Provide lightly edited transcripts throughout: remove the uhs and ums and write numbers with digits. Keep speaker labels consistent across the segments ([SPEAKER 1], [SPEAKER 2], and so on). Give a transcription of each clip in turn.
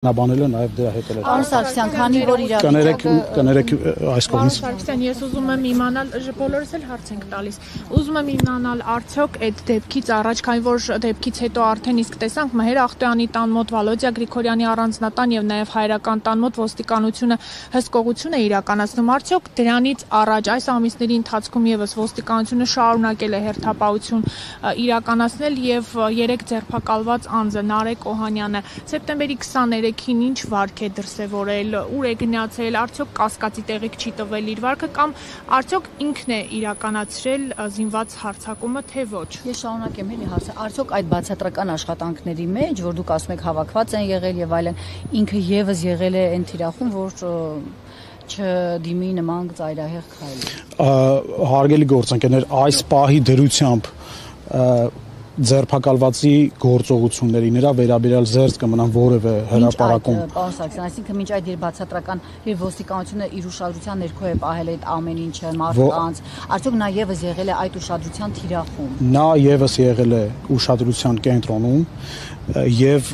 [SPEAKER 1] Նաբանելը նաև դրա հետ էր։
[SPEAKER 2] Պարոն Սարգսյան, քանի որ
[SPEAKER 1] կներեք այս կողմից։
[SPEAKER 3] Սարգսյան, ես ուզում եմ իմանալ, բոլորս էլ հարց ենք տալիս։ Ուզում եմ իմանալ, արդյոք այդ դեպքից առաջ, քանի որ դեպքից հետո արդեն իսկ տեսանք Մհեր Ախտոյանի տան մոտ, Վալոդիա Գրիգորյանի առանձնատան եւ նաև հայրական տան մոտ ոստիկանությունը հսկողություն է իրականացնում, արդյոք դրանից առաջ այս ամիսների ընթացքում եւս ոստիկանությունը շարունակել է հերթապահություն իրականացնել եւ 3 ձերբակալված անձը Նարեկ Օհանյանը սեպտեմբերի 23-ին ինչ վարք է դրսևորել, ուր է գնացել, արդյոք կասկածի տեղիք չի տվել իր վարքը կամ արդյոք ինքն է իրականացրել զինված հարձակումը, թե ոչ։
[SPEAKER 2] Ես շարունակեմ էլի հարցը, արդյոք այդ բացատրական աշխատանքների մեջ, որ դուք ասում եք հավաքված են եղել եւ այլն, ինքը եւս եղել է այն թիրախում, որ չդիմի նման ծայրահեղ քայլի։
[SPEAKER 1] Հարգելի գործընկերներ, այս պահի դրությամբ ձերբակալվածի գործողությունների նրա վերաբերյալ զերծ կմնան որևէ հրապարակում։
[SPEAKER 2] Պարոն Սարգսյան, այսինքն մինչ այդ իր բացատրական եւ ոստիկանությունը իր ուշադրության ներքո է պահել այդ ամեն ինչը մարդկանց, արդյոք նա եւս եղել է այդ ուշադրության թիրախում։
[SPEAKER 1] Նա եւս եղել է ուշադրության կենտրոնում եւ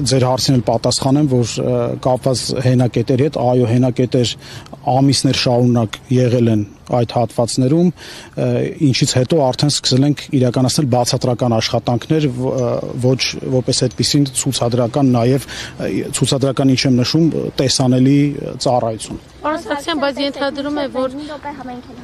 [SPEAKER 1] ձեր հարցին էլ պատասխանեմ, որ կապված հենակետերի հետ, այո, հենակետեր ամիսներ շարունակ եղել են այդ հատվածներում, ինչից հետո արդեն սկսել ենք իրականացնել բացատրական աշխատանքներ, ոչ որպես այդպիսին ցուցադրական, նաև ցուցադրական ինչ եմ նշում, տեսանելի ծառայություն։
[SPEAKER 3] Պարոն Սարգսյան, բայց ենթադրում է, որ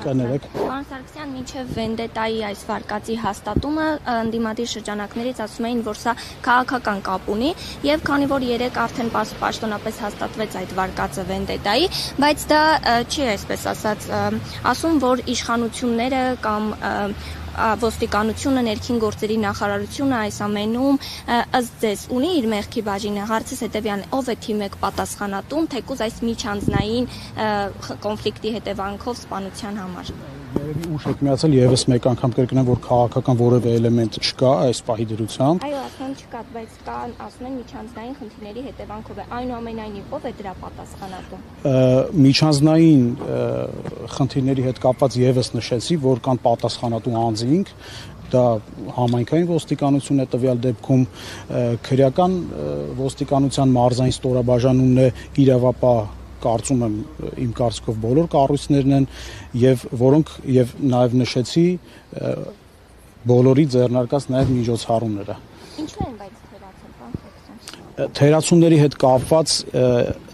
[SPEAKER 1] կներեք։
[SPEAKER 4] Պարոն Սարգսյան, մինչև վենդետայի այս վարկածի հաստատումը ընդդիմադիր շրջանակներից ասում էին, որ սա քաղաքական կապ ունի, եւ քանի որ 3 արդեն պաշտոնապես հաստատվեց այդ վարկածը վենդետայի, բայց դա չի այսպես ասած ասում, որ իշխանությունները կամ ոստիկանությունը, ներքին գործերի նախարարությունը այս ամենում ըստ ձեզ ունի իր մեղքի բաժինը, հարցս հետևյալն է, ով է թիմի 1 պատասխանատուն, թեկուզ այս միջանձնային կոնֆլիկտի հետևանքով սպանության համար։
[SPEAKER 1] Երևի ուշ եք միացել, եւս մեկ անգամ կրկնեմ, որ քաղաքական որևէ էլեմենտ չկա այս պահի դրությամբ։
[SPEAKER 4] Այո, ասում չկա, բայց կան, ասում են միջանձնային խնդիրների հետևանքով է, այնուամենայնիվ ով է դրա պատասխանատուն։
[SPEAKER 1] Միջանձնային խնդիրների հետ կապված եւս նշեցի, որ կան պատասխանատու անձինք, դա համայնքային ոստիկանություն է տվյալ դեպքում, քրեական ոստիկանության մարզային ստորաբաժանումն է իրավապահ, կարծում եմ իմ կարծիքով բոլոր կառույցներն են եւ որոնք եւ նաեւ նշեցի բոլորի ձեռնարկած նաեւ միջոցառումները։
[SPEAKER 4] Ինչու են բայց թերացել, պարոն Սարգսյան։
[SPEAKER 1] Թերացումների հետ կապված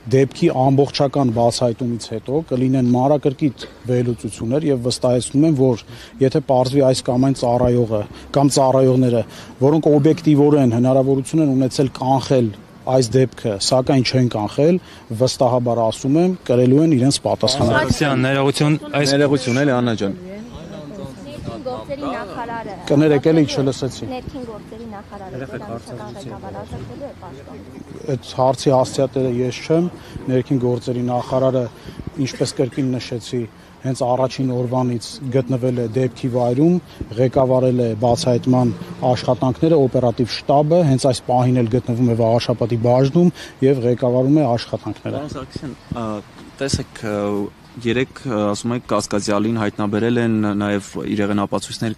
[SPEAKER 1] դեպքի ամբողջական բացահայտումից հետո կլինեն մանրակրկիտ վերլուծություններ եւ վստահեցնում եմ, որ եթե պարզվի այս կամ այն ծառայողը կամ ծառայողները, որոնք օբյեկտիվորեն հնարավորություն են ունեցել կանխել այս դեպքը, սակայն չեն կանխել, վստահաբար ասում եմ, կրելու են իրենց պատասխանը։
[SPEAKER 5] Սարգսյան, ներողություն էլի Աննա ջան։
[SPEAKER 4] Ներքին գործերի նախարարը։
[SPEAKER 1] Կներեք, էլի չլսեցի։
[SPEAKER 4] Ներքին գործերի նախարարը ղեկավարական ղեկավարազրկելու է պաշտոնից։
[SPEAKER 1] Այդ հարցի հասցեատերը ես չեմ, ներքին գործերի նախարարը, ինչպես կրկին նշեցի, հենց առաջին օրվանից գտնվել է դեպքի վայրում, ղեկավարել է բացահայտման աշխատանքները, օպերատիվ շտաբը, հենց այս պահին էլ գտնվում է Վաղաշապատի բաժնում եւ ղեկավարում է աշխատանքները։
[SPEAKER 5] Պարոն Սարգսյան, տեսեք 3 ասում եք կասկածյալին հայտնաբերել են, նաև իրեղենապացույցներ